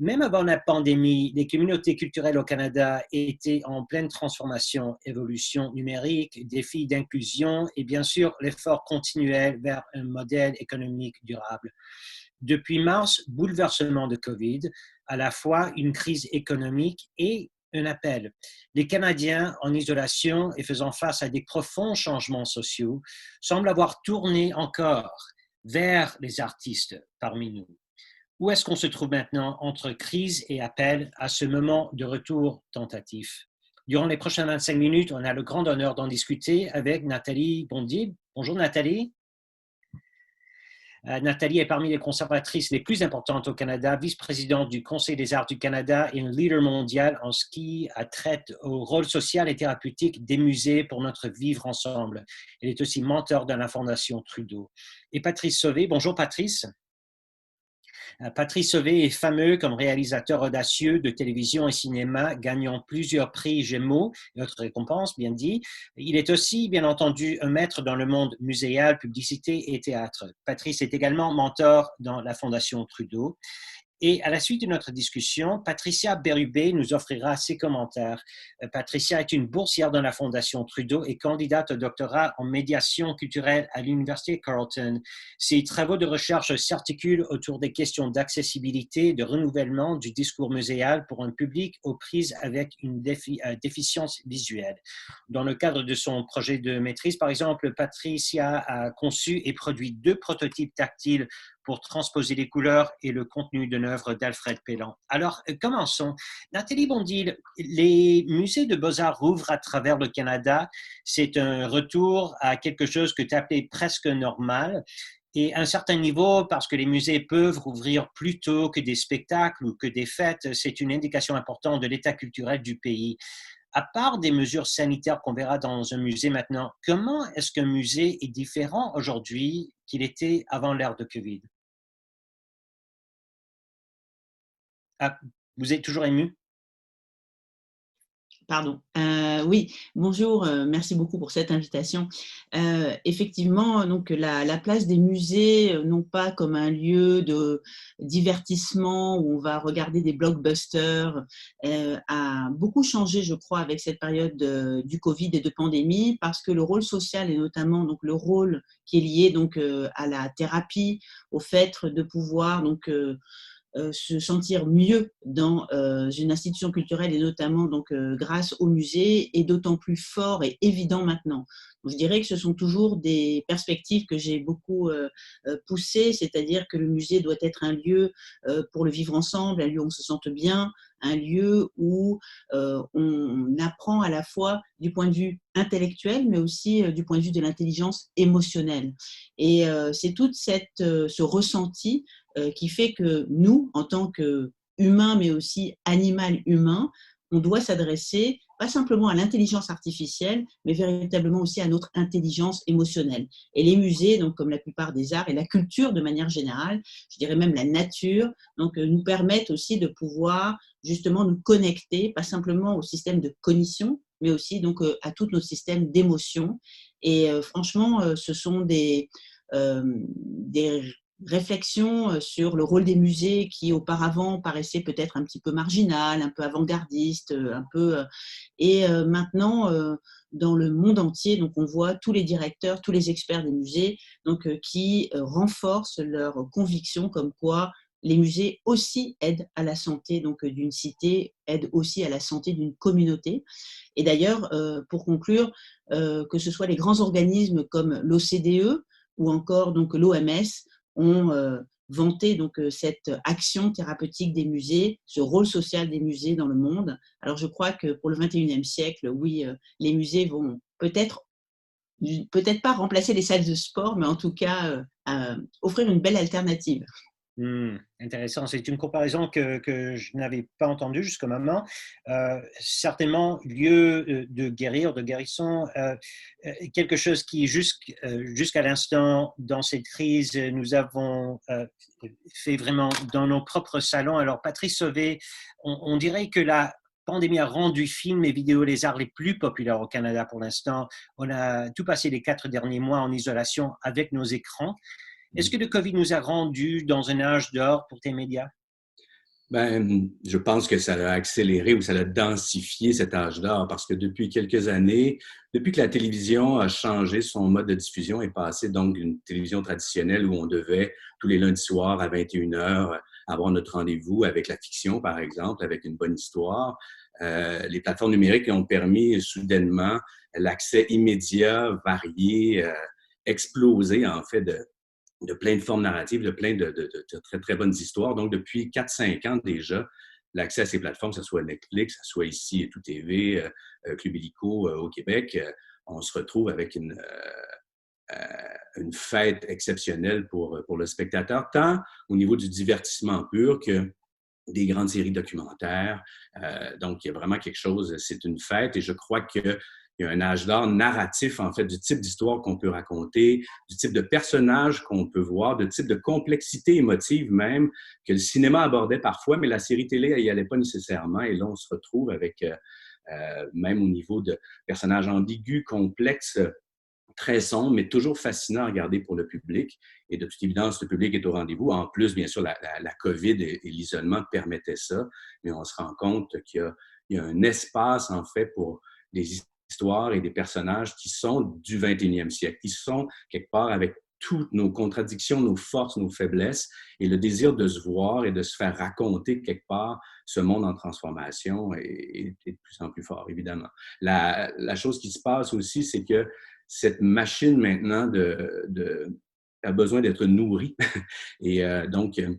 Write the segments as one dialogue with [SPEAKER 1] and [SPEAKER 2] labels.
[SPEAKER 1] Même avant la pandémie, les communautés culturelles au Canada étaient en pleine transformation, évolution numérique, défis d'inclusion et bien sûr l'effort continuel vers un modèle économique durable. Depuis mars, bouleversement de COVID, à la fois une crise économique et un appel. Les Canadiens en isolation et faisant face à des profonds changements sociaux semblent avoir tourné encore vers les artistes parmi nous. Où est-ce qu'on se trouve maintenant entre crise et appel à ce moment de retour tentatif? Durant les prochaines 25 minutes, on a le grand honneur d'en discuter avec Nathalie Bondil. Bonjour Nathalie. Nathalie est parmi les conservatrices les plus importantes au Canada, vice-présidente du Conseil des arts du Canada et un leader mondial en ce qui a trait au rôle social et thérapeutique des musées pour notre vivre ensemble. Elle est aussi mentor de la Fondation Trudeau. Et Patrice Sauvé. Bonjour Patrice. Patrice Sauvé est fameux comme réalisateur audacieux de télévision et cinéma, gagnant plusieurs prix Gémeaux et autres récompenses, bien dit. Il est aussi, bien entendu, un maître dans le monde muséal, publicité et théâtre. Patrice est également mentor dans la Fondation Trudeau. Et à la suite de notre discussion, Patricia Bérubé nous offrira ses commentaires. Patricia est une boursière dans la Fondation Trudeau et candidate au doctorat en médiation culturelle à l'Université Carleton. Ses travaux de recherche s'articulent autour des questions d'accessibilité, de renouvellement du discours muséal pour un public aux prises avec une déficience visuelle. Dans le cadre de son projet de maîtrise, par exemple, Patricia a conçu et produit 2 prototypes tactiles pour transposer les couleurs et le contenu d'une œuvre d'Alfred Pellan. Alors, commençons. Nathalie Bondil, les musées de beaux-arts rouvrent à travers le Canada. C'est un retour à quelque chose que tu appelais presque normal. Et à un certain niveau, parce que les musées peuvent rouvrir plus tôt que des spectacles ou que des fêtes, c'est une indication importante de l'état culturel du pays. À part des mesures sanitaires qu'on verra dans un musée maintenant, comment est-ce qu'un musée est différent aujourd'hui qu'il était avant l'ère de COVID? Ah, vous êtes toujours ému?
[SPEAKER 2] Pardon. Oui, bonjour, merci beaucoup pour cette invitation. Effectivement, donc la place des musées, non pas comme un lieu de divertissement où on va regarder des blockbusters, a beaucoup changé, je crois, avec cette période du Covid et de pandémie, parce que le rôle social et notamment donc le rôle qui est lié donc à la thérapie, au fait de pouvoir donc se sentir mieux dans une institution culturelle et notamment donc grâce au musée est d'autant plus fort et évident maintenant. Donc, je dirais que ce sont toujours des perspectives que j'ai beaucoup poussées, c'est-à-dire que le musée doit être un lieu pour le vivre ensemble, un lieu où on se sente bien, un lieu où on apprend à la fois du point de vue intellectuel, mais aussi du point de vue de l'intelligence émotionnelle. Et c'est toute ce ressenti qui fait que nous, en tant qu'humains, mais aussi animal humain, on doit s'adresser pas simplement à l'intelligence artificielle, mais véritablement aussi à notre intelligence émotionnelle. Et les musées, donc comme la plupart des arts et la culture de manière générale, je dirais même la nature, donc nous permettent aussi de pouvoir justement nous connecter, pas simplement au système de cognition, mais aussi donc à tout notre système d'émotion. Et franchement, ce sont des réflexions sur le rôle des musées qui auparavant paraissaient peut-être un petit peu marginal, un peu avant-gardiste, un peu et maintenant dans le monde entier, donc on voit tous les directeurs, tous les experts des musées donc qui renforcent leur conviction comme quoi les musées aussi aident à la santé donc d'une cité, aident aussi à la santé d'une communauté. Et d'ailleurs, pour conclure, que ce soit les grands organismes comme l'OCDE ou encore donc l'OMS ont vanté donc cette action thérapeutique des musées, ce rôle social des musées dans le monde. Alors je crois que pour le 21e siècle, oui, les musées vont peut-être pas remplacer les salles de sport, mais en tout cas offrir une belle alternative.
[SPEAKER 1] Intéressant. C'est une comparaison que je n'avais pas entendue jusqu'au moment. Certainement, lieu de guérir, de guérison, quelque chose qui, jusqu'à l'instant, dans cette crise, nous avons fait vraiment dans nos propres salons. Alors, Patrice Sauvé, on dirait que la pandémie a rendu films et vidéos les arts les plus populaires au Canada pour l'instant. On a tout passé les 4 derniers mois en isolation avec nos écrans. Est-ce que le COVID nous a rendus dans un âge d'or pour tes médias?
[SPEAKER 3] Ben, je pense que ça a accéléré ou ça a densifié cet âge d'or parce que depuis quelques années, depuis que la télévision a changé son mode de diffusion et passé donc d'une télévision traditionnelle où on devait tous les lundis soirs à 21h avoir notre rendez-vous avec la fiction, par exemple, avec une bonne histoire, les plateformes numériques ont permis soudainement l'accès immédiat, varié, explosé en fait de plein de formes narratives, de plein de très, très bonnes histoires. Donc, depuis 4-5 ans déjà, l'accès à ces plateformes, que ce soit Netflix, que ce soit ici et Tout TV, Club Illico au Québec, on se retrouve avec une fête exceptionnelle pour le spectateur, tant au niveau du divertissement pur que des grandes séries documentaires. Donc, il y a vraiment quelque chose, c'est une fête et je crois qu'il y a un âge d'or narratif, en fait, du type d'histoire qu'on peut raconter, du type de personnage qu'on peut voir, du type de complexité émotive même, que le cinéma abordait parfois, mais la série télé, elle n'y allait pas nécessairement. Et là, on se retrouve avec, même au niveau de personnages ambigus, complexes, très sombre, mais toujours fascinant à regarder pour le public. Et de toute évidence, le public est au rendez-vous. En plus, bien sûr, la COVID et l'isolement permettaient ça, mais on se rend compte qu'il y a un espace, en fait, pour des histoires et des personnages qui sont du 21e siècle, qui sont quelque part avec toutes nos contradictions, nos forces, nos faiblesses, et le désir de se voir et de se faire raconter quelque part ce monde en transformation est de plus en plus fort, évidemment. La chose qui se passe aussi, c'est que cette machine maintenant a besoin d'être nourrie. Et donc, il y a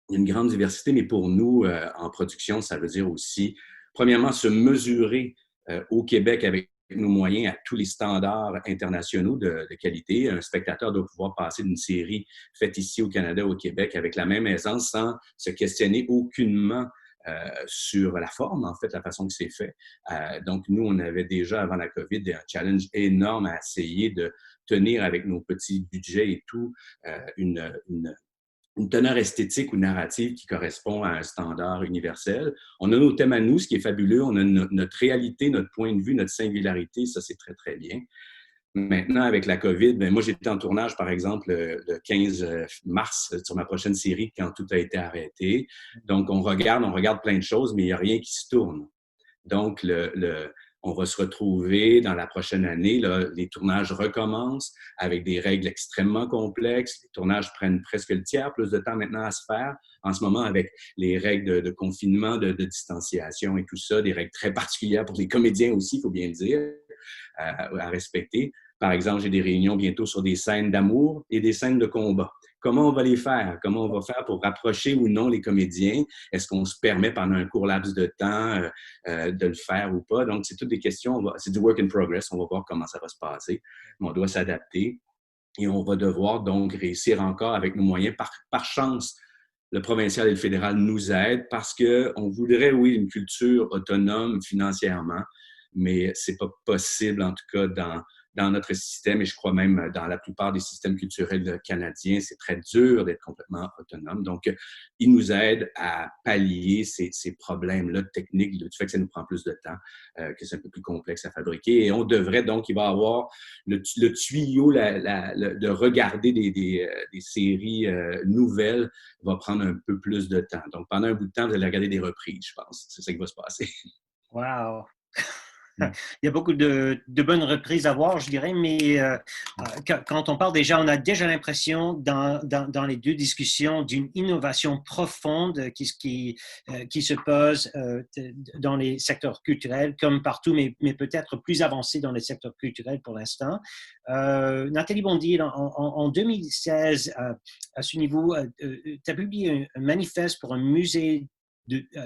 [SPEAKER 3] une grande diversité, mais pour nous, en production, ça veut dire aussi, premièrement, se mesurer au Québec avec nos moyens à tous les standards internationaux de qualité. Un spectateur doit pouvoir passer d'une série faite ici au Canada, au Québec, avec la même aisance sans se questionner aucunement sur la forme, en fait, la façon que c'est fait. Donc, nous, on avait déjà, avant la COVID, un challenge énorme à essayer de tenir avec nos petits budgets et tout, une teneur esthétique ou narrative qui correspond à un standard universel. On a nos thèmes à nous, ce qui est fabuleux. On a notre réalité, notre point de vue, notre singularité. Ça, c'est très, très bien. Maintenant, avec la COVID, ben moi, j'étais en tournage, par exemple, le 15 mars sur ma prochaine série quand tout a été arrêté. Donc, on regarde plein de choses, mais il n'y a rien qui se tourne. Donc, on va se retrouver dans la prochaine année, là, les tournages recommencent avec des règles extrêmement complexes. Les tournages prennent presque le tiers, plus de temps maintenant à se faire. En ce moment, avec les règles de confinement, de distanciation et tout ça, des règles très particulières pour les comédiens aussi, il faut bien le dire, à respecter. Par exemple, j'ai des réunions bientôt sur des scènes d'amour et des scènes de combat. Comment on va les faire? Comment on va faire pour rapprocher ou non les comédiens? Est-ce qu'on se permet pendant un court laps de temps de le faire ou pas? Donc, c'est toutes des questions. C'est du work in progress. On va voir comment ça va se passer. On doit s'adapter et on va devoir donc réussir encore avec nos moyens. Par chance, le provincial et le fédéral nous aident parce qu'on voudrait, oui, une culture autonome financièrement, mais c'est pas possible, en tout cas, dans notre système, et je crois même dans la plupart des systèmes culturels canadiens, c'est très dur d'être complètement autonome. Donc, ils nous aident à pallier ces problèmes-là techniques, du fait que ça nous prend plus de temps, que c'est un peu plus complexe à fabriquer. Et on devrait donc, il va y avoir le tuyau de regarder des séries nouvelles va prendre un peu plus de temps. Donc, pendant un bout de temps, vous allez regarder des reprises, je pense. C'est ça qui va se passer.
[SPEAKER 1] Wow! Il y a beaucoup de bonnes reprises à voir, je dirais, mais quand on parle déjà, on a déjà l'impression dans les deux discussions d'une innovation profonde qui se pose dans les secteurs culturels, comme partout, mais peut-être plus avancé dans les secteurs culturels pour l'instant. Nathalie Bondil, en 2016, à ce niveau, tu as publié un manifeste pour un musée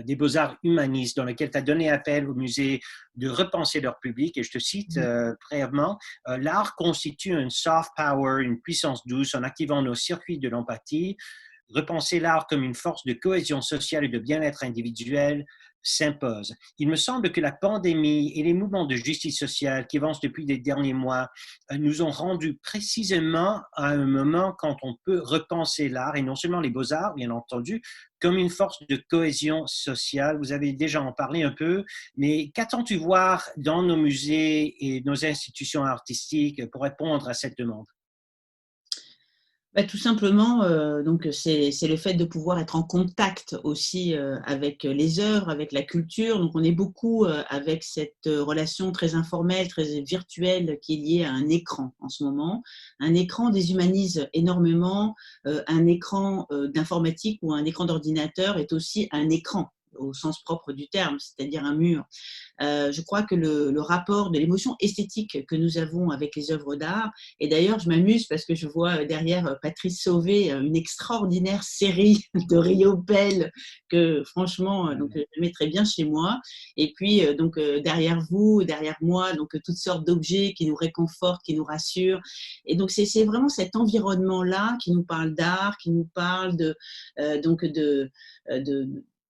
[SPEAKER 1] des beaux-arts humanistes dans lequel tu as donné appel au musée de repenser leur public. Et je te cite brièvement, l'art constitue un soft power, une puissance douce en activant nos circuits de l'empathie. Repenser l'art comme une force de cohésion sociale et de bien-être individuel s'impose. Il me semble que la pandémie et les mouvements de justice sociale qui avancent depuis les derniers mois nous ont rendus précisément à un moment quand on peut repenser l'art, et non seulement les beaux-arts, bien entendu, comme une force de cohésion sociale. Vous avez déjà en parlé un peu, mais qu'attends-tu voir dans nos musées et nos institutions artistiques pour répondre à cette demande?
[SPEAKER 2] Bah, tout simplement, donc c'est le fait de pouvoir être en contact aussi avec les œuvres, avec la culture. Donc on est beaucoup avec cette relation très informelle, très virtuelle qui est liée à un écran en ce moment. Un écran déshumanise énormément. Un écran d'informatique ou un écran d'ordinateur est aussi un écran au sens propre du terme, c'est-à-dire un mur. Je crois que le rapport de l'émotion esthétique que nous avons avec les œuvres d'art, et d'ailleurs je m'amuse parce que je vois derrière Patrice Sauvé une extraordinaire série de Rio Bell que franchement donc, je mets très bien chez moi, et puis donc derrière vous, derrière moi, donc toutes sortes d'objets qui nous réconfortent, qui nous rassurent, et donc c'est vraiment cet environnement-là qui nous parle d'art, qui nous parle donc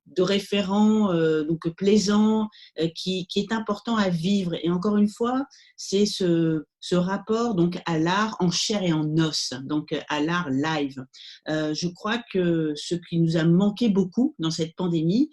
[SPEAKER 2] de référents donc plaisants, qui est important à vivre. Et encore une fois, c'est ce rapport donc à l'art en chair et en os, donc à l'art live. Je crois que ce qui nous a manqué beaucoup dans cette pandémie,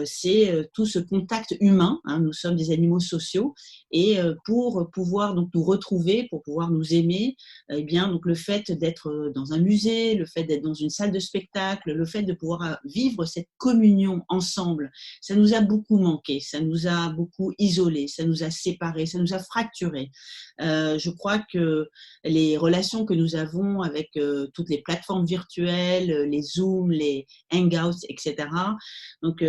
[SPEAKER 2] c'est tout ce contact humain. Hein, nous sommes des animaux sociaux, et pour pouvoir donc nous retrouver, pour pouvoir nous aimer, eh bien donc le fait d'être dans un musée, le fait d'être dans une salle de spectacle, le fait de pouvoir vivre cette communion ensemble, ça nous a beaucoup manqué, ça nous a beaucoup isolés, ça nous a séparés, ça nous a fracturés. Je crois que les relations que nous avons avec toutes les plateformes virtuelles, les Zoom, les Hangouts, etc., donc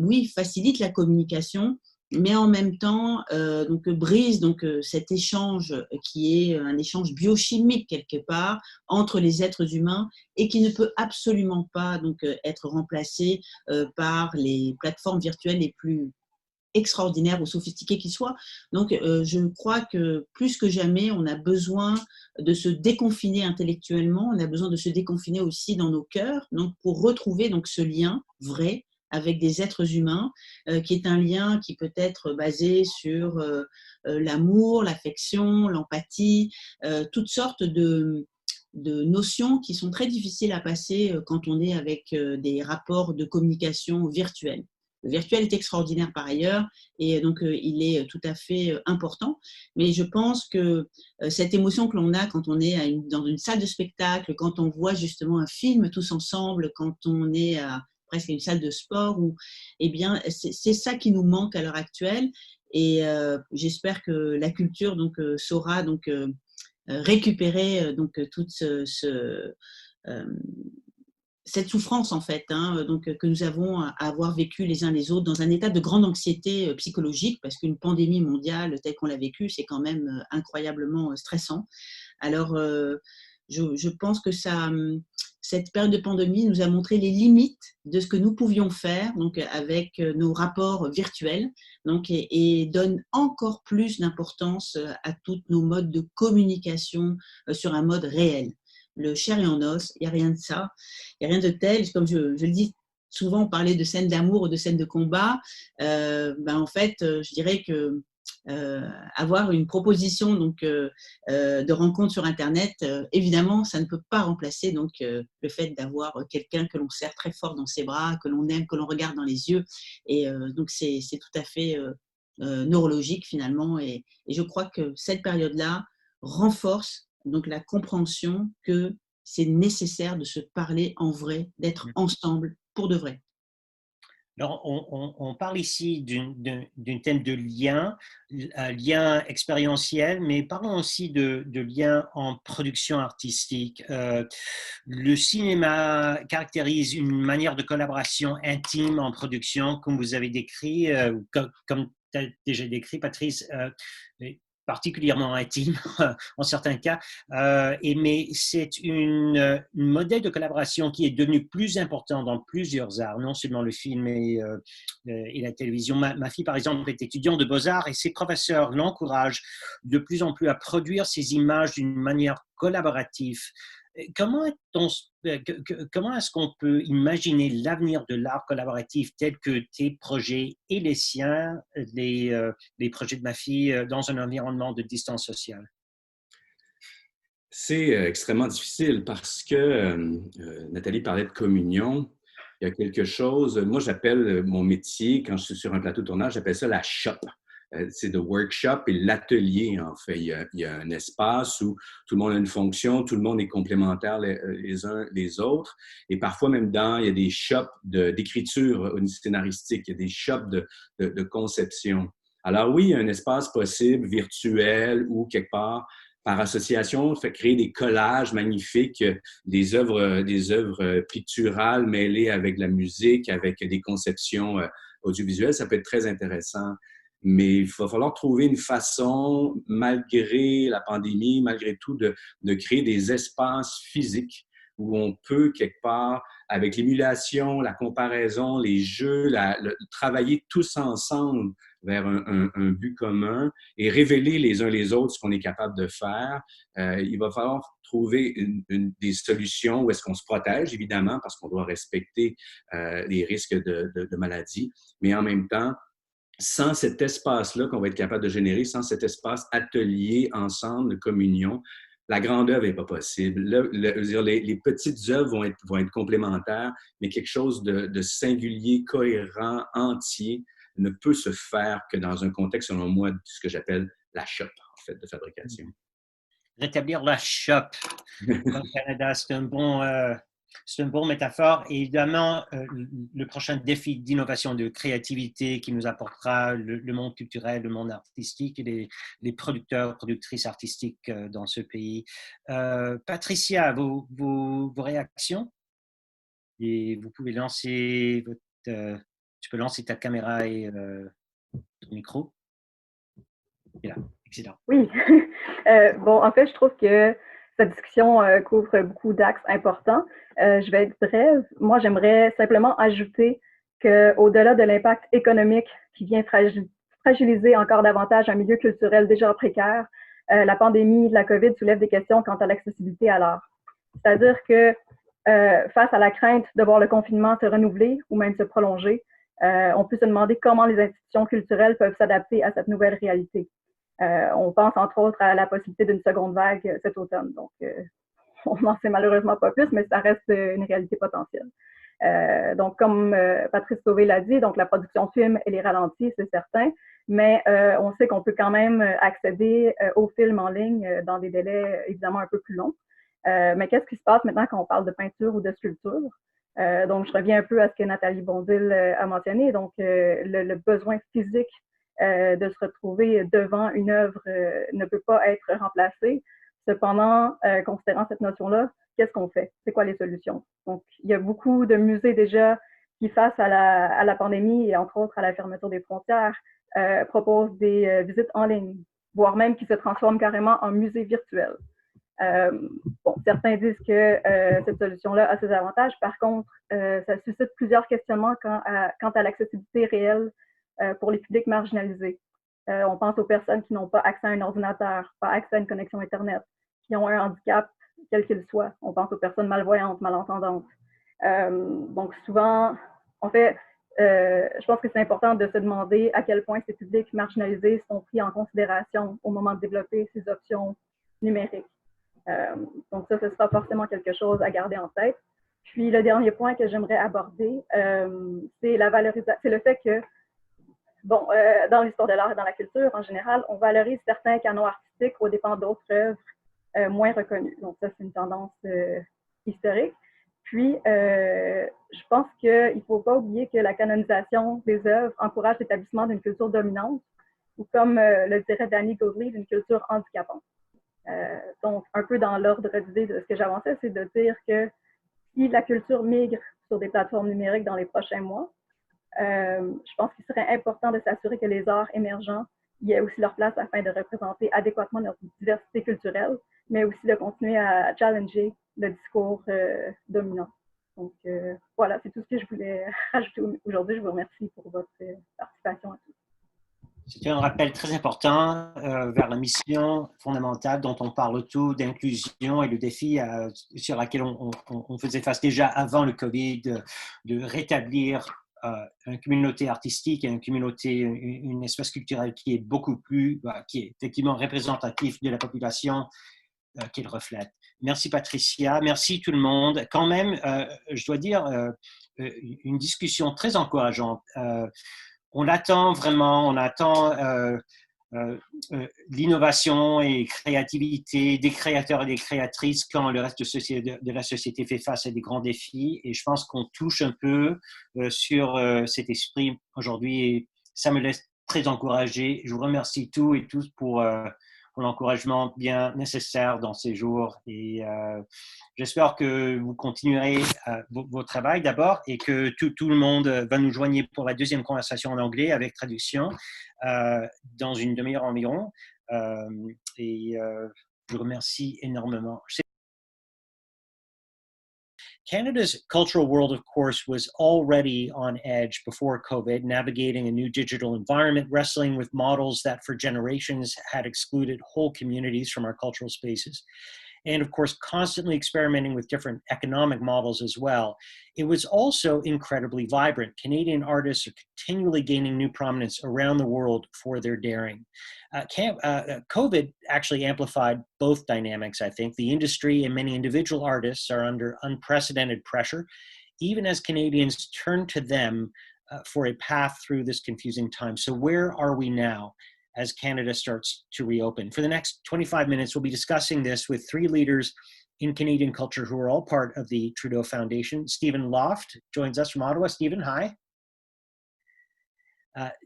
[SPEAKER 2] oui, facilitent la communication, mais en même temps donc brise donc cet échange qui est un échange biochimique quelque part entre les êtres humains, et qui ne peut absolument pas donc être remplacé par les plateformes virtuelles les plus extraordinaires ou sophistiquées qui soient. Donc je crois que plus que jamais on a besoin de se déconfiner intellectuellement, on a besoin de se déconfiner aussi dans nos cœurs, donc pour retrouver donc ce lien vrai avec des êtres humains, qui est un lien qui peut être basé sur l'amour, l'affection, l'empathie, toutes sortes de notions qui sont très difficiles à passer quand on est avec des rapports de communication virtuels. Le virtuel est extraordinaire par ailleurs, et donc il est tout à fait important, mais je pense que cette émotion que l'on a quand on est dans une salle de spectacle, quand on voit justement un film tous ensemble, quand on est presque à une salle de sport, eh bien c'est ça qui nous manque à l'heure actuelle, et j'espère que la culture donc saura donc récupérer donc toute cette souffrance en fait, hein, donc que nous avons à avoir vécu les uns les autres dans un état de grande anxiété psychologique, parce qu'une pandémie mondiale telle qu'on l'a vécue, c'est quand même incroyablement stressant. Alors je pense que cette période de pandémie nous a montré les limites de ce que nous pouvions faire donc avec nos rapports virtuels, donc, et donne encore plus d'importance à tous nos modes de communication sur un mode réel. Le chair et en os, il n'y a rien de ça, il n'y a rien de tel. Comme je le dis souvent, on parlait de scènes d'amour ou de scènes de combat. En fait, je dirais que avoir une proposition donc, de rencontre sur Internet, évidemment, ça ne peut pas remplacer donc, le fait d'avoir quelqu'un que l'on serre très fort dans ses bras, que l'on aime, que l'on regarde dans les yeux. Et donc, c'est tout à fait neurologique finalement. Et je crois que cette période-là renforce donc la compréhension que c'est nécessaire de se parler en vrai, d'être ensemble pour de vrai.
[SPEAKER 1] Alors, on parle ici d'un thème de lien, lien expérientiel, mais parlons aussi de lien en production artistique. Le cinéma caractérise une manière de collaboration intime en production, comme vous avez décrit, comme tu as déjà décrit, Patrice, particulièrement intime en certains cas, mais c'est une modèle de collaboration qui est devenu plus important dans plusieurs arts, non seulement le film et la télévision. Ma fille, par exemple, est étudiante de beaux-arts, et ses professeurs l'encouragent de plus en plus à produire ces images d'une manière collaborative. Comment est-ce qu'on peut imaginer l'avenir de l'art collaboratif tel que tes projets et les siens, les projets de ma fille, dans un environnement de distance sociale?
[SPEAKER 3] C'est extrêmement difficile parce que Nathalie parlait de communion. Il y a quelque chose, moi j'appelle mon métier, quand je suis sur un plateau de tournage, j'appelle ça la chope. c'est le workshop et l'atelier, en fait. Il y a un espace où tout le monde a une fonction, tout le monde est complémentaire les uns les autres. Et parfois, même il y a des shops d'écriture scénaristique, il y a des shops de conception. Alors oui, il y a un espace possible, virtuel ou quelque part, par association, fait créer des collages magnifiques, des œuvres picturales mêlées avec la musique, avec des conceptions audiovisuelles. Ça peut être très intéressant. Mais il va falloir trouver une façon, malgré la pandémie, malgré tout, de créer des espaces physiques où on peut, quelque part, avec l'émulation, la comparaison, les jeux, travailler tous ensemble vers un but commun et révéler les uns les autres ce qu'on est capable de faire. Il va falloir trouver des solutions où est-ce qu'on se protège, évidemment, parce qu'on doit respecter les risques de maladie, mais en même temps, sans cet espace-là qu'on va être capable de générer, sans cet espace atelier ensemble de communion, la grande œuvre n'est pas possible. Les petites œuvres vont être complémentaires, mais quelque chose de singulier, cohérent, entier, ne peut se faire que dans un contexte, selon moi, de ce que j'appelle la shop, en fait, de fabrication.
[SPEAKER 1] Rétablir la shop au Canada, c'est une bonne métaphore. Et évidemment, le prochain défi d'innovation, de créativité qui nous apportera le monde culturel, le monde artistique et les producteurs, productrices artistiques dans ce pays. Patricia, vos réactions? Et vous pouvez lancer tu peux lancer ta caméra et ton micro. Et là, excellent.
[SPEAKER 4] Oui. Bon, en fait, je trouve que cette discussion couvre beaucoup d'axes importants. Je vais être brève. Moi, j'aimerais simplement ajouter qu'au-delà de l'impact économique qui vient fragiliser encore davantage un milieu culturel déjà précaire, la pandémie de la COVID soulève des questions quant à l'accessibilité à l'art. C'est-à-dire que face à la crainte de voir le confinement se renouveler ou même se prolonger, on peut se demander comment les institutions culturelles peuvent s'adapter à cette nouvelle réalité. On pense entre autres à la possibilité d'une seconde vague cet automne. Donc, on n'en sait malheureusement pas plus, mais ça reste une réalité potentielle. Donc, comme Patrice Sauvé l'a dit, donc la production de films, elle est ralentie, c'est certain, mais on sait qu'on peut quand même accéder aux films en ligne dans des délais évidemment un peu plus longs. Mais qu'est-ce qui se passe maintenant quand on parle de peinture ou de sculpture? Donc, je reviens un peu à ce que Nathalie Bondil a mentionné, donc le besoin physique de se retrouver devant une œuvre ne peut pas être remplacé. Cependant, considérant cette notion-là, qu'est-ce qu'on fait? C'est quoi les solutions? Donc, il y a beaucoup de musées déjà qui, face à la pandémie et entre autres à la fermeture des frontières, proposent des visites en ligne, voire même qui se transforment carrément en musées virtuels. Bon, certains disent que cette solution-là a ses avantages. Par contre, ça suscite plusieurs questionnements quant à l'accessibilité réelle pour les publics marginalisés. On pense aux personnes qui n'ont pas accès à un ordinateur, pas accès à une connexion Internet, qui ont un handicap, quel qu'il soit. On pense aux personnes malvoyantes, malentendantes. Donc souvent, en fait, je pense que c'est important de se demander à quel point ces publics marginalisés sont pris en considération au moment de développer ces options numériques. Donc ça, ce sera forcément quelque chose à garder en tête. Puis le dernier point que j'aimerais aborder, c'est le fait que, bon, dans l'histoire de l'art et dans la culture, en général, on valorise certains canons artistiques aux dépens d'autres œuvres moins reconnues. Donc ça, c'est une tendance historique. Puis, je pense qu'il ne faut pas oublier que la canonisation des œuvres encourage l'établissement d'une culture dominante, ou comme le dirait Danny Goodley, d'une culture handicapante. Donc, un peu dans l'ordre d'idée de ce que j'avançais, c'est de dire que si la culture migre sur des plateformes numériques dans les prochains mois, je pense qu'il serait important de s'assurer que les arts émergents y aient aussi leur place afin de représenter adéquatement notre diversité culturelle, mais aussi de continuer à challenger le discours dominant. Donc, voilà, c'est tout ce que je voulais rajouter aujourd'hui. Je vous remercie pour votre participation à tous.
[SPEAKER 1] C'est un rappel très important vers la mission fondamentale dont on parle tout d'inclusion et le défi sur lequel on faisait face déjà avant le COVID, de rétablir une communauté artistique et une espace culturel qui est beaucoup plus, qui est effectivement représentatif de la population qu'il reflète. Merci Patricia, merci tout le monde. Quand même, je dois dire, une discussion très encourageante. on attend vraiment, l'innovation et créativité des créateurs et des créatrices quand le reste de la société fait face à des grands défis. Et je pense qu'on touche un peu sur cet esprit aujourd'hui et ça me laisse très encouragé. Je vous remercie tous et tous pour l'encouragement bien nécessaire dans ces jours. Et j'espère que vous continuerez vos travail d'abord et que tout le monde va nous joindre pour la deuxième conversation en anglais avec traduction dans une demi-heure environ. Je vous remercie énormément. Canada's cultural world, of course, was already on edge before COVID, navigating a new digital environment, wrestling with models that for generations had excluded whole communities from our cultural spaces, and of course, constantly experimenting with different economic models as well. It was also incredibly vibrant. Canadian artists are continually gaining new prominence around the world for their daring. COVID actually amplified both dynamics, I think. The industry and many individual artists are under unprecedented pressure, even as Canadians turn to them for a path through this confusing time. So where are we now as Canada starts to reopen? For the next 25 minutes, we'll be discussing this with three leaders in Canadian culture who are all part of the Trudeau Foundation. Steven Loft joins us from Ottawa. Steven, hi.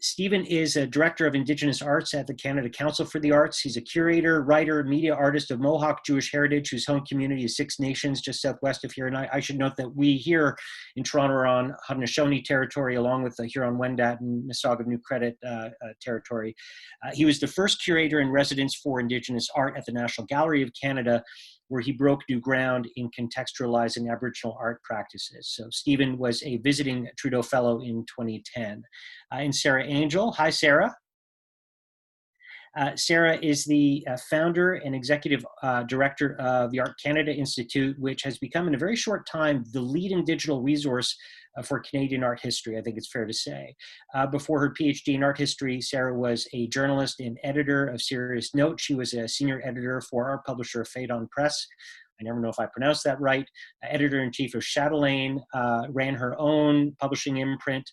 [SPEAKER 1] Steven is a Director of Indigenous Arts at the Canada Council for the Arts. He's a curator, writer, media artist of Mohawk Jewish heritage, whose home community is Six Nations, just southwest of here. And I should note that we here in Toronto are on Haudenosaunee territory, along with the Huron-Wendat and Mississauga of New Credit territory. He was the first curator in residence for Indigenous art at the National Gallery of Canada, where he broke new ground in contextualizing Aboriginal art practices. So Steven was a visiting Trudeau Fellow in 2010. And Sara Angel. Hi, Sara. Sara is the founder and executive director of the Art Canada Institute, which has become in a very short time the leading digital resource for Canadian art history, I think it's fair to say. Before her PhD in art history, Sara was a journalist and editor of Serious Note. She was a senior editor for our publisher, Fait Press. I never know if I pronounced that right. Editor-in-chief of Chatelaine, ran her own publishing imprint.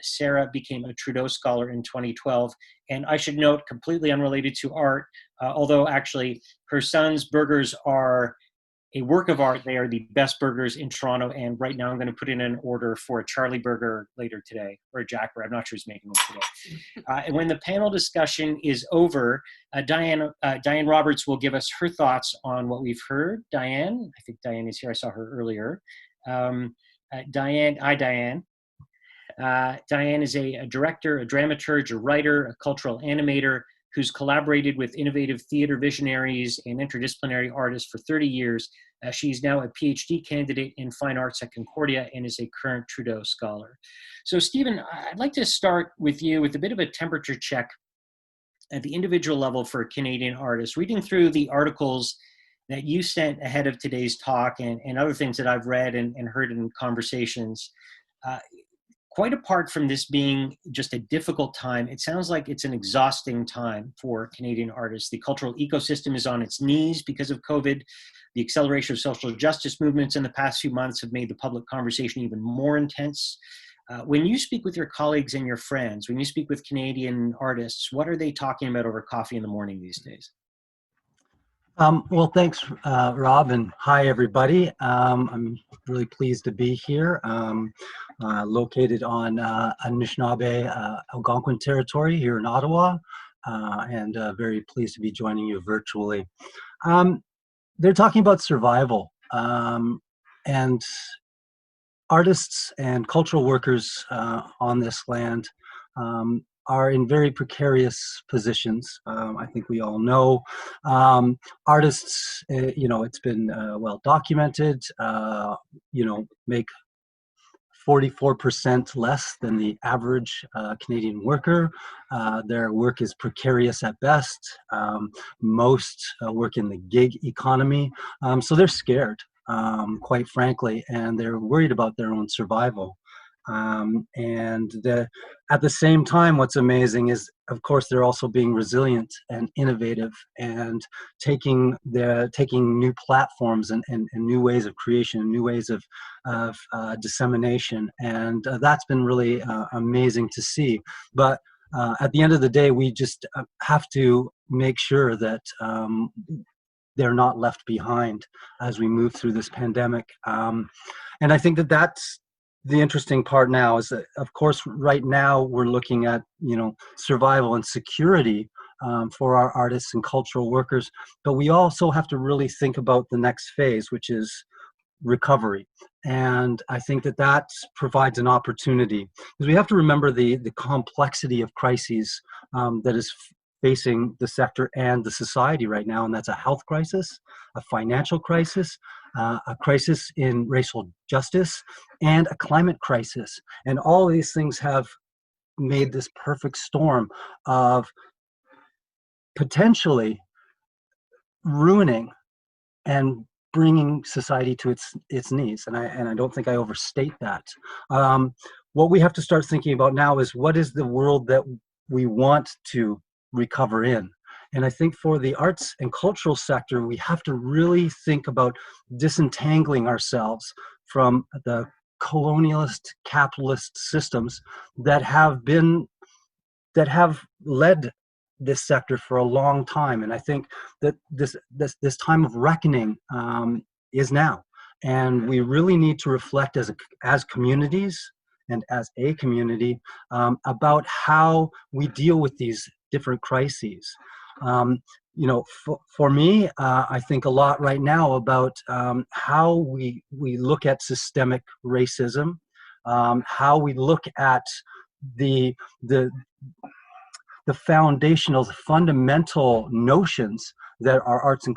[SPEAKER 1] Sara became a Trudeau Scholar in 2012. And I should note, completely unrelated to art, although actually her son's burgers are a work of art. They are the best burgers in Toronto. And right now I'm going to put in an order for a Charlie burger later today, or a Jack burger. I'm not sure who's making them today. And when the panel discussion is over, Diane Roberts will give us her thoughts on what we've heard. Diane, I think Diane is here. I saw her earlier. Diane, hi, Diane. Diane is a director, a dramaturge, a writer, a cultural animator who's collaborated with innovative theater visionaries and interdisciplinary artists for 30 years. She's now a PhD candidate in fine arts at Concordia and is a current Trudeau Scholar. So Steven, I'd like to start with you with a bit of a temperature check at the individual level for Canadian artists. Reading through the articles that you sent ahead of today's talk and other things that I've read and heard in conversations, quite apart from this being just a difficult time, it sounds like it's an exhausting time for Canadian artists. The cultural ecosystem is on its knees because of COVID. The acceleration of social justice movements in the past few months have made the public conversation even more intense. When you speak with your colleagues and your friends, when you speak with Canadian artists, what are they talking about over coffee in the morning these days?
[SPEAKER 5] Well, thanks, Rob, and hi, everybody. I'm really pleased to be here, located on Anishinaabe, Algonquin territory here in Ottawa, and very pleased to be joining you virtually. They're talking about survival, and artists and cultural workers on this land are in very precarious positions. I think we all know. Artists, it's been well documented, make 44% less than the average Canadian worker. Their work is precarious at best. Most work in the gig economy. So they're scared, quite frankly, and they're worried about their own survival. At the same time, what's amazing is, of course, they're also being resilient and innovative and taking new platforms and new ways of creation, new ways of dissemination. And that's been really amazing to see. But at the end of the day, we just have to make sure that they're not left behind as we move through this pandemic. And I think that that's the interesting part now is that, of course, right now we're looking at, survival and security for our artists and cultural workers, but we also have to really think about the next phase, which is recovery. And I think that that provides an opportunity, because we have to remember the complexity of crises that is facing the sector and the society right now, and that's a health crisis, a financial crisis, a crisis in racial justice, and a climate crisis. And all these things have made this perfect storm of potentially ruining and bringing society to its knees. And I don't think I overstate that. What we have to start thinking about now is, what is the world that we want to recover in? And I think for the arts and cultural sector, we have to really think about disentangling ourselves from the colonialist capitalist systems that have led this sector for a long time. And I think that this time of reckoning is now. And we really need to reflect as communities and as a community about how we deal with these different crises. For me, I think a lot right now about how we look at systemic racism, how we look at the foundational, the fundamental notions that our arts and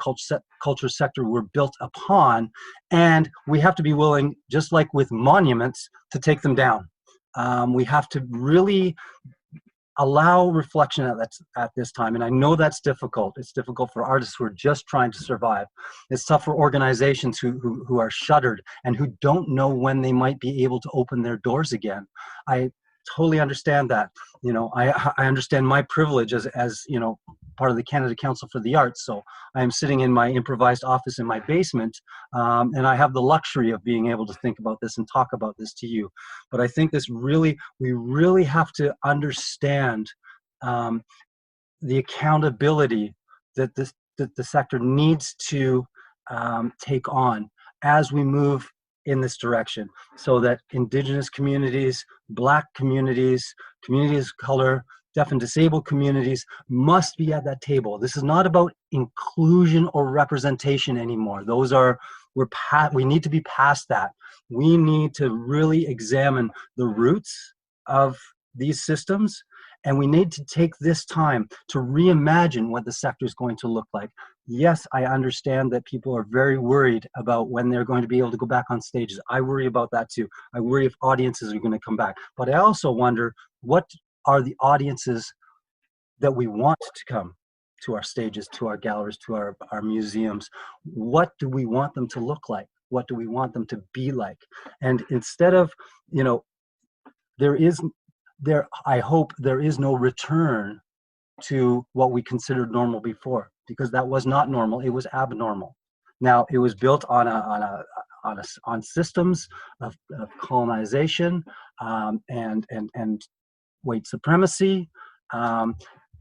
[SPEAKER 5] culture sector were built upon, and we have to be willing, just like with monuments, to take them down. We have to really allow reflection at this time, and I know that's difficult. It's difficult for artists who are just trying to survive. It's tough for organizations who are shuttered and who don't know when they might be able to open their doors again. I totally understand that. I understand my privilege as part of the Canada Council for the Arts. So I am sitting in my improvised office in my basement, and I have the luxury of being able to think about this and talk about this to you. But I think we really have to understand the accountability that the sector needs to take on as we move in this direction, so that Indigenous communities, Black communities, communities of color, deaf and disabled communities must be at that table. This is not about inclusion or representation anymore. We need to be past that. We need to really examine the roots of these systems, and we need to take this time to reimagine what the sector is going to look like. Yes, I understand that people are very worried about when they're going to be able to go back on stages. I worry about that too. I worry if audiences are going to come back. But I also wonder, what are the audiences that we want to come to our stages, to our galleries, to our museums? What do we want them to look like? What do we want them to be like? And instead of, I hope there is no return to what we considered normal before, because that was not normal. It was abnormal. Now, it was built on systems of colonization and white supremacy.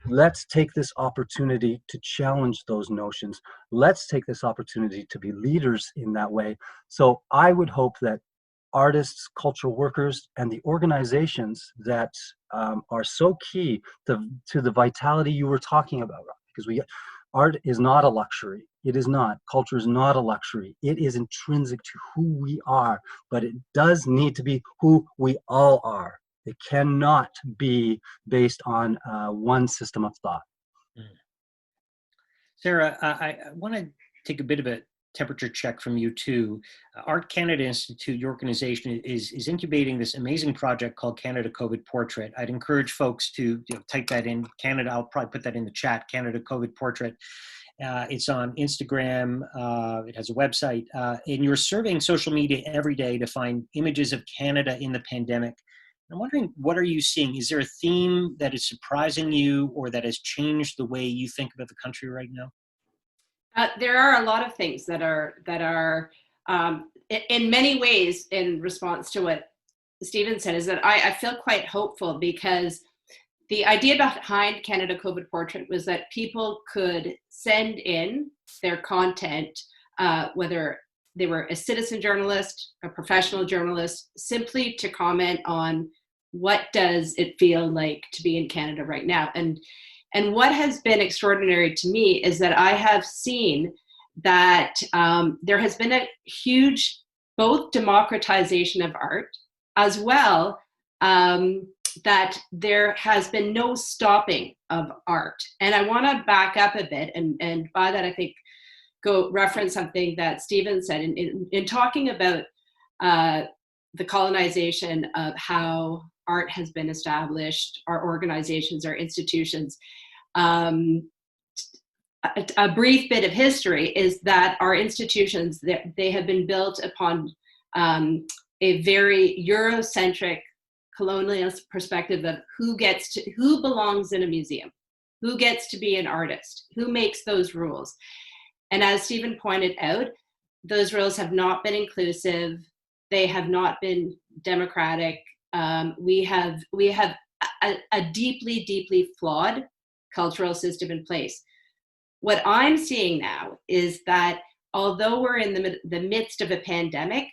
[SPEAKER 5] Let's take this opportunity to challenge those notions. Let's take this opportunity to be leaders in that way. So I would hope that artists, cultural workers, and the organizations that are so key to the vitality you were talking about, because art is not a luxury. It is not. Culture is not a luxury. It is intrinsic to who we are, but it does need to be who we all are. It cannot be based on one system of thought.
[SPEAKER 1] Sara, I want to take a bit of a temperature check from you too. Art Canada Institute, your organization, is incubating this amazing project called Canada COVID Portrait. I'd encourage folks to type that in, Canada. I'll probably put that in the chat, Canada COVID Portrait. It's on Instagram. It has a website. And you're surveying social media every day to find images of Canada in the pandemic. I'm wondering, what are you seeing? Is there a theme that is surprising you or that has changed the way you think about the country right now?
[SPEAKER 6] There are a lot of things that are in many ways, in response to what Steven said, is that I feel quite hopeful, because the idea behind Canada COVID Portrait was that people could send in their content, whether they were a citizen journalist, a professional journalist, simply to comment on what does it feel like to be in Canada right now. And what has been extraordinary to me is that I have seen that there has been a huge both democratization of art, as well that there has been no stopping of art. And I want to back up a bit, and by that I think go reference something that Steven said in talking about the colonization of how art has been established, our organizations, our institutions. A brief bit of history is that our institutions, they have been built upon a very Eurocentric colonialist perspective of who belongs in a museum, who gets to be an artist, who makes those rules. And as Steven pointed out, those rules have not been inclusive. They have not been democratic. We have a deeply, deeply flawed cultural system in place. What I'm seeing now is that although we're in the midst of a pandemic,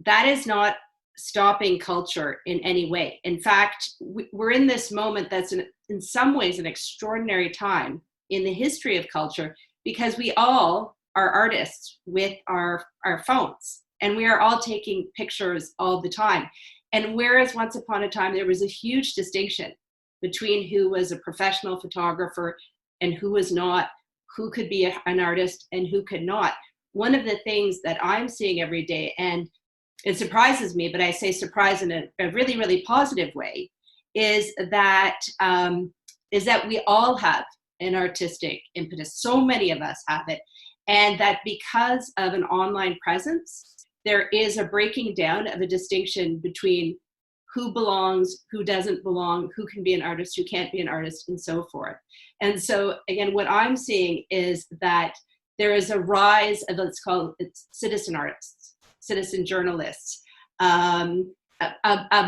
[SPEAKER 6] that is not stopping culture in any way. In fact, we're in this moment that's in some ways an extraordinary time in the history of culture, because we all are artists with our phones, and we are all taking pictures all the time. And whereas once upon a time there was a huge distinction between who was a professional photographer and who was not, who could be an artist and who could not, one of the things that I'm seeing every day, and it surprises me, but I say surprise in a really, really positive way, is that we all have an artistic impetus. So many of us have it. And that because of an online presence, there is a breaking down of a distinction between who belongs, who doesn't belong, who can be an artist, who can't be an artist, and so forth. And so, again, what I'm seeing is that there is a rise of, let's call it citizen artists, citizen journalists, a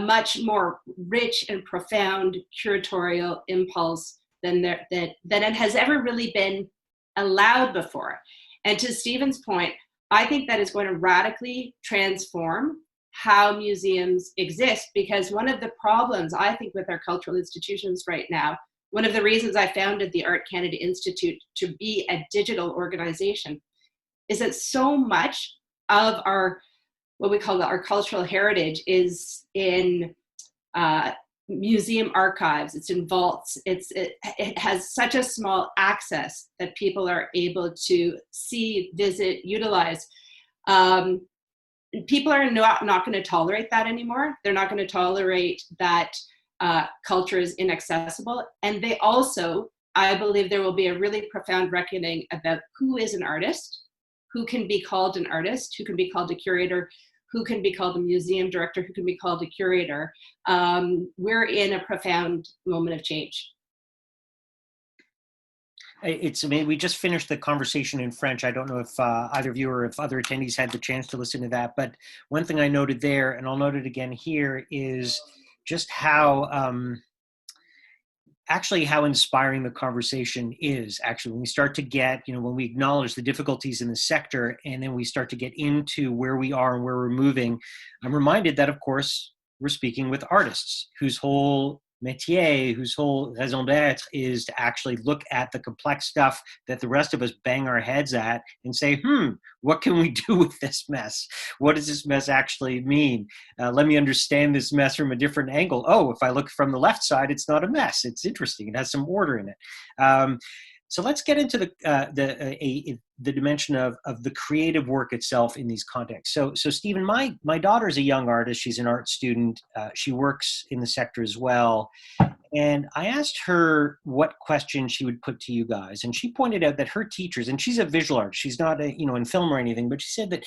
[SPEAKER 6] much more rich and profound curatorial impulse than it has ever really been allowed before. And to Steven's point, I think that is going to radically transform how museums exist, because one of the problems I think with our cultural institutions right now, one of the reasons I founded the Art Canada Institute to be a digital organization, is that so much of our, what we call our cultural heritage, is in museum archives, it's in vaults, it has such a small access that people are able to see, visit, utilize. People are not going to tolerate that anymore. They're not going to tolerate that culture is inaccessible. And they also, I believe there will be a really profound reckoning about who is an artist, who can be called an artist, who can be called a curator, who can be called a museum director, who can be called a curator. We're in a profound moment of change.
[SPEAKER 1] I mean, we just finished the conversation in French. I don't know if either of you or if other attendees had the chance to listen to that, but one thing I noted there, and I'll note it again here, is just how, actually how inspiring the conversation is. Actually, when we start to get, when we acknowledge the difficulties in the sector, and then we start to get into where we are and where we're moving, I'm reminded that, of course, we're speaking with artists whose whole métier, whose whole raison d'être is to actually look at the complex stuff that the rest of us bang our heads at and say, what can we do with this mess? What does this mess actually mean? Let me understand this mess from a different angle. Oh, if I look from the left side, it's not a mess. It's interesting. It has some order in it. So let's get into the dimension of the creative work itself in these contexts. So Steven, my daughter's a young artist. She's an art student. She works in the sector as well. And I asked her what question she would put to you guys. And she pointed out that her teachers, and she's a visual artist, she's not in film or anything, but she said that,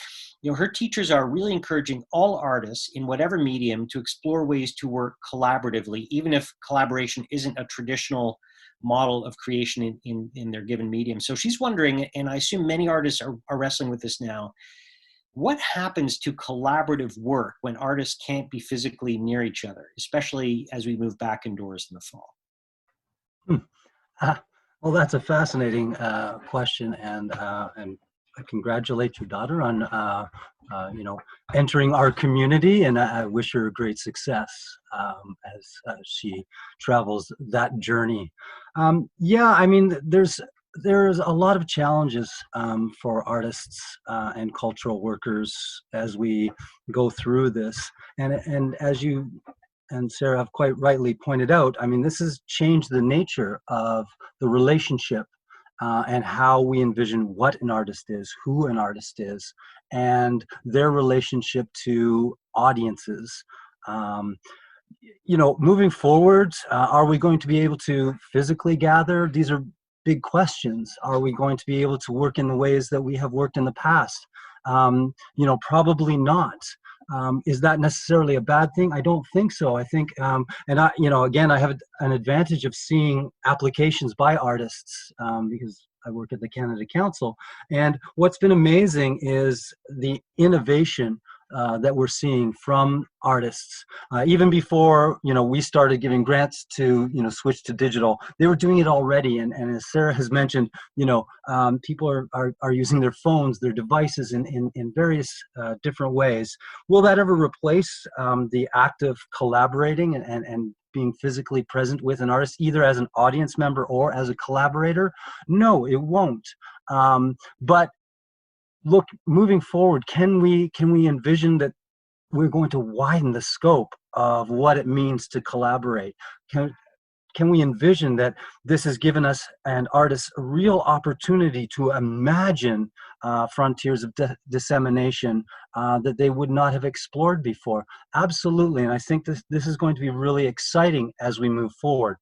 [SPEAKER 1] her teachers are really encouraging all artists in whatever medium to explore ways to work collaboratively, even if collaboration isn't a traditional model of creation in their given medium. So she's wondering, and I assume many artists are wrestling with this now, what happens to collaborative work when artists can't be physically near each other, especially as we move back indoors in the fall?
[SPEAKER 5] Well, that's a fascinating question, and I congratulate your daughter on entering our community, and I wish her great success as she travels that journey. Yeah, I mean, there's a lot of challenges for artists and cultural workers as we go through this, and as you and Sarah have quite rightly pointed out, I mean, this has changed the nature of the relationship and how we envision what an artist is, who an artist is, and their relationship to audiences. Moving forward, are we going to be able to physically gather? These are big questions. Are we going to be able to work in the ways that we have worked in the past? Probably not. Is that necessarily a bad thing? I don't think so. I think, again, I have an advantage of seeing applications by artists because I work at the Canada Council. And what's been amazing is the innovation that we're seeing from artists. Even before, we started giving grants to, switch to digital, they were doing it already. And as Sarah has mentioned, people are using their phones, their devices in various different ways. Will that ever replace the act of collaborating and being physically present with an artist, either as an audience member or as a collaborator? No, it won't. But look, moving forward, can we envision that we're going to widen the scope of what it means to collaborate? Can we envision that this has given us and artists a real opportunity to imagine frontiers of dissemination that they would not have explored before? Absolutely, and I think this is going to be really exciting as we move forward.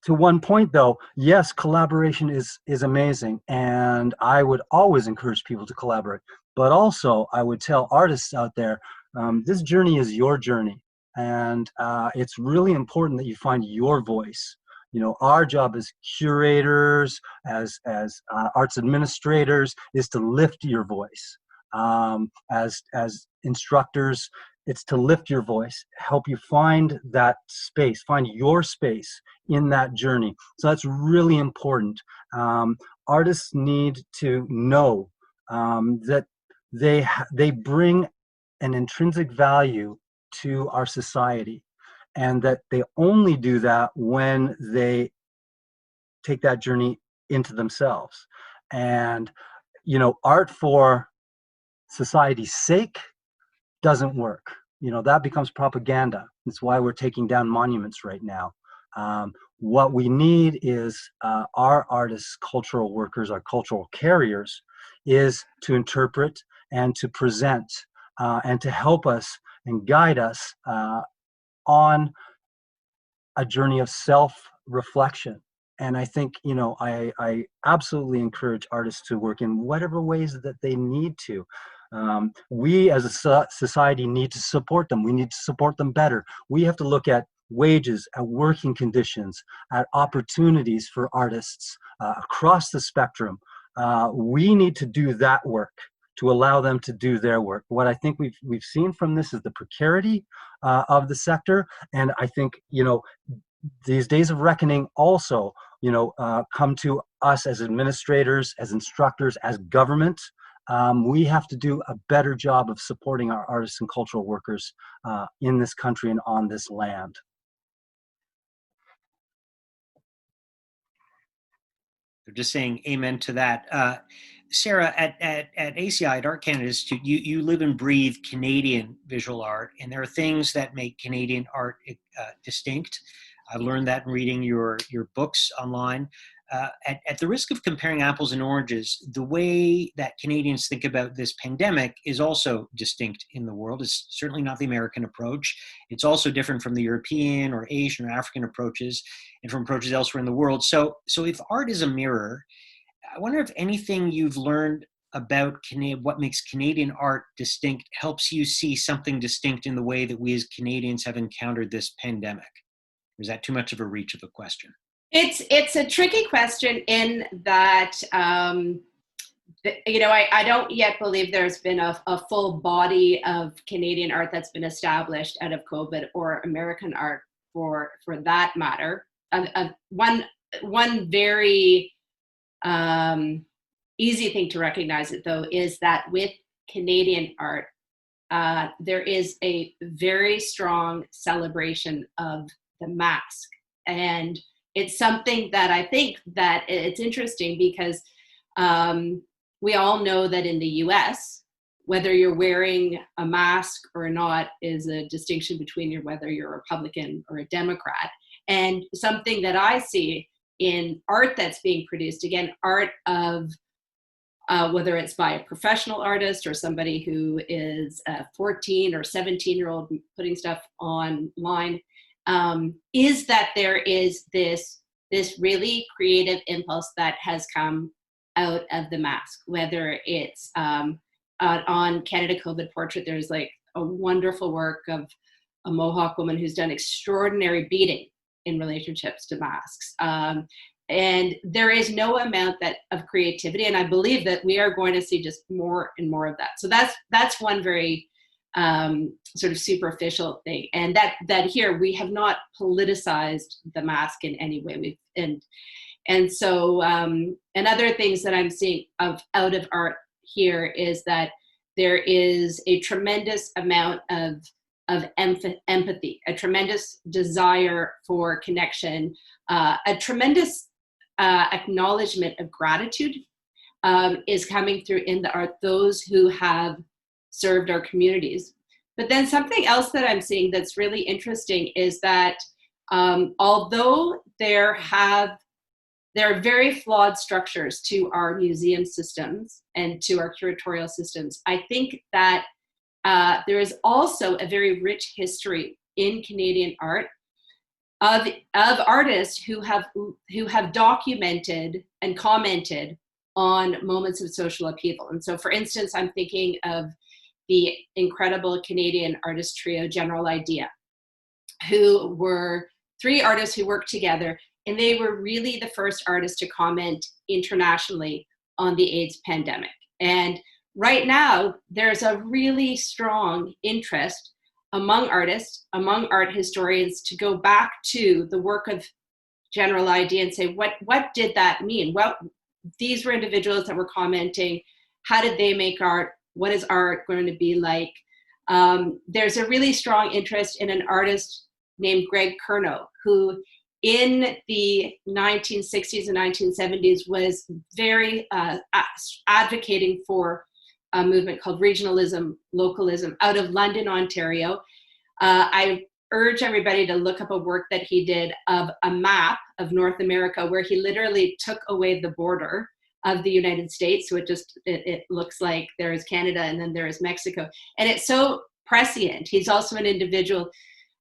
[SPEAKER 5] To one point, though, yes, collaboration is amazing, and I would always encourage people to collaborate. But also, I would tell artists out there, this journey is your journey, and it's really important that you find your voice. Our job as curators, as arts administrators, is to lift your voice. As instructors, it's to lift your voice, help you find that space, find your space in that journey. So that's really important. Artists need to know that they bring an intrinsic value to our society, and that they only do that when they take that journey into themselves. And, art for society's sake doesn't work. That becomes propaganda. That's why we're taking down monuments right now. What we need is our artists, cultural workers, our cultural carriers, is to interpret and to present and to help us and guide us on a journey of self-reflection. And I think, I absolutely encourage artists to work in whatever ways that they need to. We as a society need to support them. We need to support them better. We have to look at wages, at working conditions, at opportunities for artists across the spectrum. We need to do that work to allow them to do their work. What I think we've seen from this is the precarity of the sector. And I think, these days of reckoning also, come to us as administrators, as instructors, as government. We have to do a better job of supporting our artists and cultural workers in this country and on this land.
[SPEAKER 1] They're just saying amen to that. Sarah, at ACI, at Art Canada Institute, you live and breathe Canadian visual art, and there are things that make Canadian art distinct. I've learned that in reading your books online. at the risk of comparing apples and oranges, the way that Canadians think about this pandemic is also distinct in the world. It's certainly not the American approach. It's also different from the European or Asian or African approaches and from approaches elsewhere in the world. So if art is a mirror, I wonder if anything you've learned about what makes Canadian art distinct helps you see something distinct in the way that we as Canadians have encountered this pandemic. Or is that too much of a reach of a question?
[SPEAKER 6] It's a tricky question in that, I don't yet believe there's been a full body of Canadian art that's been established out of COVID, or American art for that matter. One very easy thing to recognize it, though, is that with Canadian art, there is a very strong celebration of the mask. And it's something that I think that it's interesting because we all know that in the US, whether you're wearing a mask or not is a distinction between whether you're a Republican or a Democrat. And something that I see in art that's being produced, again, art of whether it's by a professional artist or somebody who is a 14 or 17-year-old putting stuff online, is that there is this really creative impulse that has come out of the mask, whether it's on Canada COVID Portrait, there's like a wonderful work of a Mohawk woman who's done extraordinary beading in relationships to masks. And there is no amount of creativity, and I believe that we are going to see just more and more of that. So that's one very sort of superficial thing, and that here we have not politicized the mask in any way. And so and other things that I'm seeing out of art here is that there is a tremendous amount of empathy, a tremendous desire for connection, a tremendous acknowledgement of gratitude is coming through in the art, those who have served our communities. But then something else that I'm seeing that's really interesting is that although there are very flawed structures to our museum systems and to our curatorial systems, I think that there is also a very rich history in Canadian art of artists who have documented and commented on moments of social upheaval. And so, for instance, I'm thinking of the incredible Canadian artist trio General Idea, who were three artists who worked together, and they were really the first artists to comment internationally on the AIDS pandemic. And right now, there's a really strong interest among artists, among art historians, to go back to the work of General Idea and say, what did that mean? Well, these were individuals that were commenting. How did they make art? What is art going to be like? There's a really strong interest in an artist named Greg Curnow, who in the 1960s and 1970s was very advocating for a movement called regionalism, localism, out of London, Ontario. I urge everybody to look up a work that he did of a map of North America, where he literally took away the border of the United States. So it looks like there is Canada and then there is Mexico. And it's so prescient. He's also an individual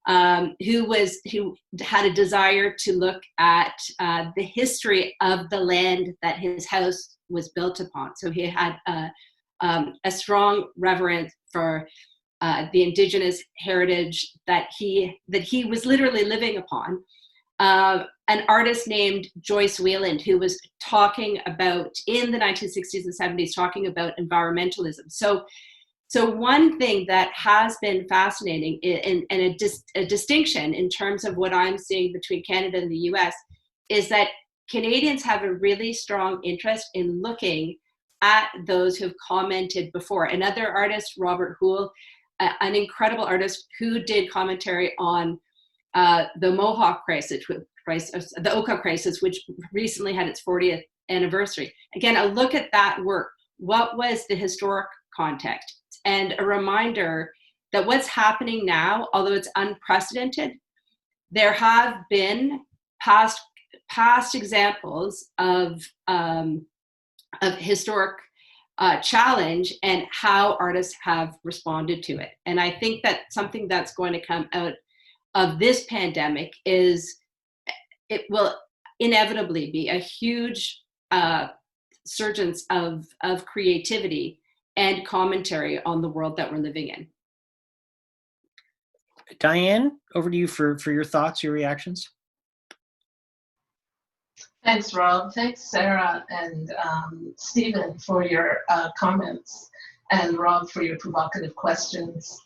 [SPEAKER 6] who had a desire to look at the history of the land that his house was built upon. So he had a strong reverence for the Indigenous heritage that he was literally living upon. An artist named Joyce Wayland, who was talking about, in the 1960s and 70s, talking about environmentalism. So one thing that has been fascinating and a distinction in terms of what I'm seeing between Canada and the US is that Canadians have a really strong interest in looking at those who've commented before. Another artist, Robert Houle, an incredible artist who did commentary on the Mohawk crisis, the Oka crisis, which recently had its 40th anniversary. Again, a look at that work. What was the historic context? And a reminder that what's happening now, although it's unprecedented, there have been past past examples of historic challenge and how artists have responded to it. And I think that something that's going to come out of this pandemic is it will inevitably be a huge surgence of creativity and commentary on the world that we're living in.
[SPEAKER 1] Diane, over to you for your thoughts, your reactions.
[SPEAKER 7] Thanks, Rob. Thanks, Sarah and Steven, for your comments, and Rob for your provocative questions.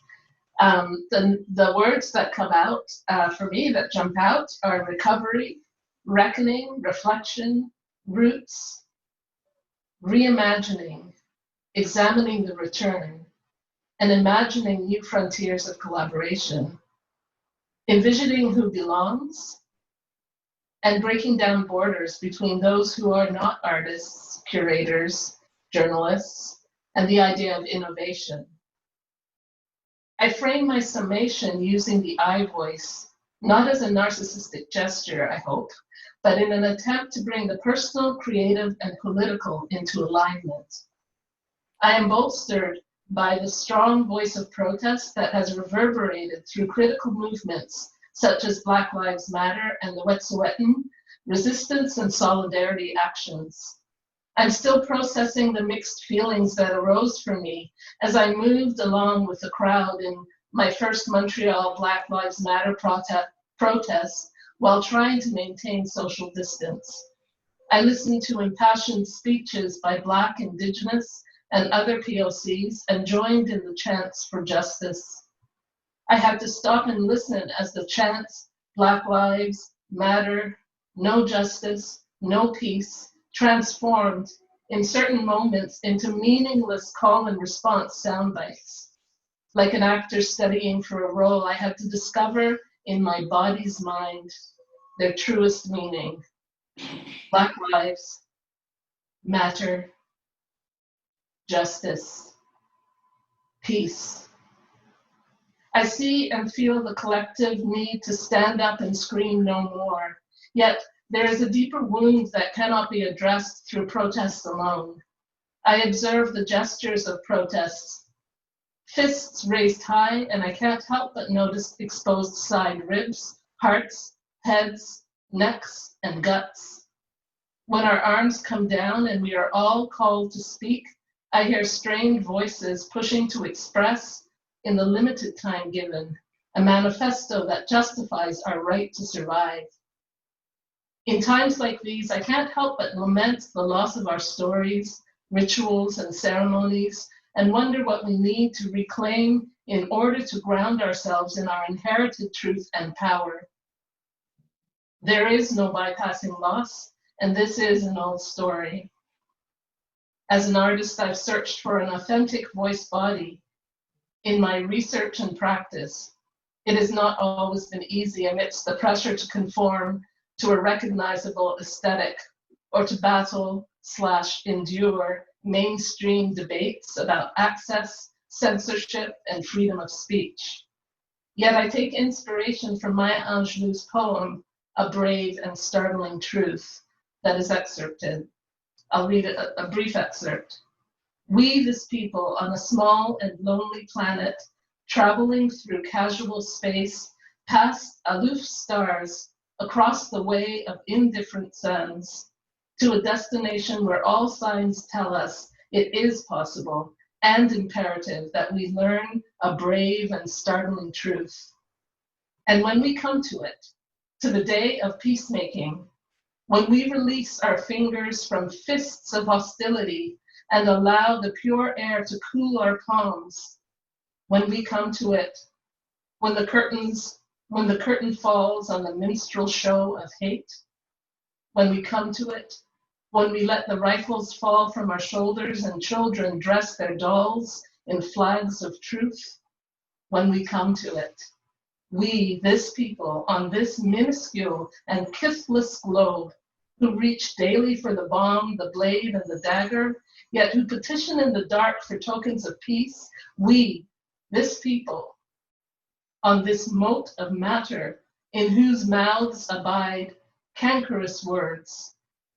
[SPEAKER 7] The words that come out for me, that jump out, are recovery, reckoning, reflection, roots, reimagining, examining the return, and imagining new frontiers of collaboration, envisioning who belongs, and breaking down borders between those who are not artists, curators, journalists, and the idea of innovation. I frame my summation using the I voice, not as a narcissistic gesture, I hope, but in an attempt to bring the personal, creative, and political into alignment. I am bolstered by the strong voice of protest that has reverberated through critical movements such as Black Lives Matter and the Wet'suwet'en resistance and solidarity actions. I'm still processing the mixed feelings that arose for me as I moved along with the crowd in my first Montreal Black Lives Matter protest while trying to maintain social distance. I listened to impassioned speeches by Black, Indigenous, and other POCs and joined in the chants for justice. I had to stop and listen as the chants, Black Lives Matter, no justice, no peace, transformed in certain moments into meaningless call and response sound bites. Like an actor studying for a role, I had to discover in my body's mind their truest meaning. Black lives matter, justice, peace. I see and feel the collective need to stand up and scream no more. Yet there is a deeper wound that cannot be addressed through protests alone. I observe the gestures of protests, fists raised high, and I can't help but notice exposed side ribs, hearts, heads, necks, and guts. When our arms come down and we are all called to speak, I hear strained voices pushing to express, in the limited time given, a manifesto that justifies our right to survive. In times like these, I can't help but lament the loss of our stories, rituals, and ceremonies, and wonder what we need to reclaim in order to ground ourselves in our inherited truth and power. There is no bypassing loss, and this is an old story. As an artist, I've searched for an authentic voice body in my research and practice. It has not always been easy amidst the pressure to conform to a recognizable aesthetic or to battle/endure mainstream debates about access, censorship, and freedom of speech. Yet I take inspiration from Maya Angelou's poem, A Brave and Startling Truth, that is excerpted. I'll read a brief excerpt. We, this people, on a small and lonely planet, traveling through casual space, past aloof stars, across the way of indifferent suns, to a destination where all signs tell us it is possible and imperative that we learn a brave and startling truth. And when we come to it, to the day of peacemaking, when we release our fingers from fists of hostility and allow the pure air to cool our palms, when we come to it, when the curtain falls on the minstrel show of hate, when we come to it, when we let the rifles fall from our shoulders and children dress their dolls in flags of truth, when we come to it, we, this people, on this minuscule and kithless globe, who reach daily for the bomb, the blade, and the dagger, yet who petition in the dark for tokens of peace, we, this people, on this mote of matter, in whose mouths abide cankerous words,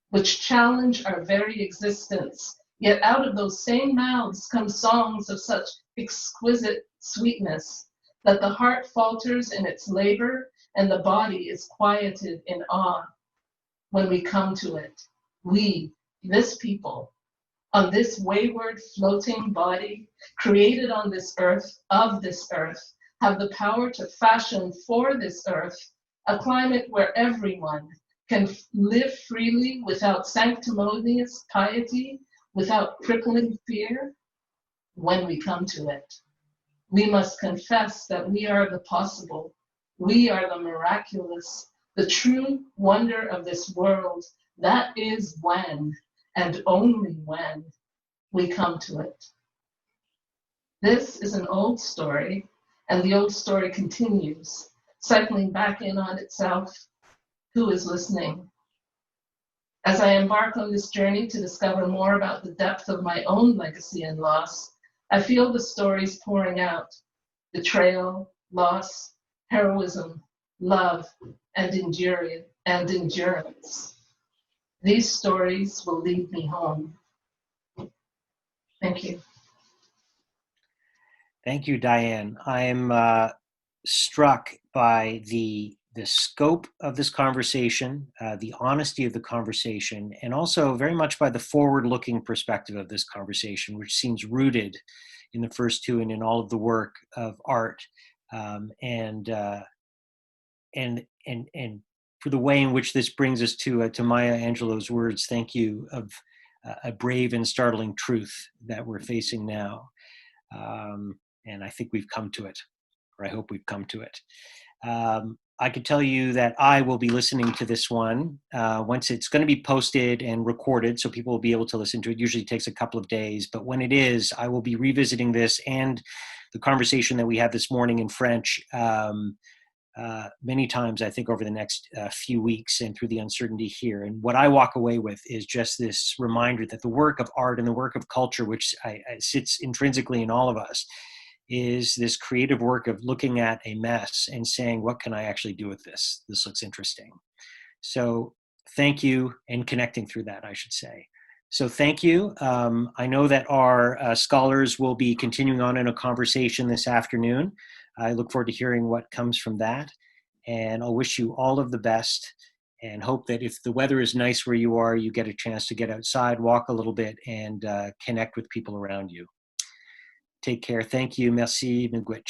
[SPEAKER 7] which challenge our very existence. Yet out of those same mouths come songs of such exquisite sweetness that the heart falters in its labor and the body is quieted in awe when we come to it. We, this people, on this wayward floating body, created on this earth, of this earth, have the power to fashion for this earth a climate where everyone can live freely without sanctimonious piety, without crippling fear. When we come to it, we must confess that we are the possible, we are the miraculous, the true wonder of this world. That is when, and only when, we come to it. This is an old story, and the old story continues, cycling back in on itself. Who is listening? As I embark on this journey to discover more about the depth of my own legacy and loss, I feel the stories pouring out: betrayal, loss, heroism, love, and endurance. These stories will lead me home. Thank you.
[SPEAKER 1] Thank you, Diane. I'm struck by the scope of this conversation, the honesty of the conversation, and also very much by the forward-looking perspective of this conversation, which seems rooted in the first two and in all of the work of art, and for the way in which this brings us to Maya Angelou's words, thank you, of a brave and startling truth that we're facing now. And I think we've come to it, or I hope we've come to it. I can tell you that I will be listening to this one once it's going to be posted and recorded, so people will be able to listen to it. Usually takes a couple of days, but when it is, I will be revisiting this and the conversation that we had this morning in French many times, I think, over the next few weeks and through the uncertainty here. And what I walk away with is just this reminder that the work of art and the work of culture, which sits intrinsically in all of us, is this creative work of looking at a mess and saying, what can I actually do with this? This looks interesting. So thank you, and connecting through that, I should say. So thank you. I know that our scholars will be continuing on in a conversation this afternoon. I look forward to hearing what comes from that. And I'll wish you all of the best, and hope that if the weather is nice where you are, you get a chance to get outside, walk a little bit, and connect with people around you. Take care. Thank you. Merci. Miigwech.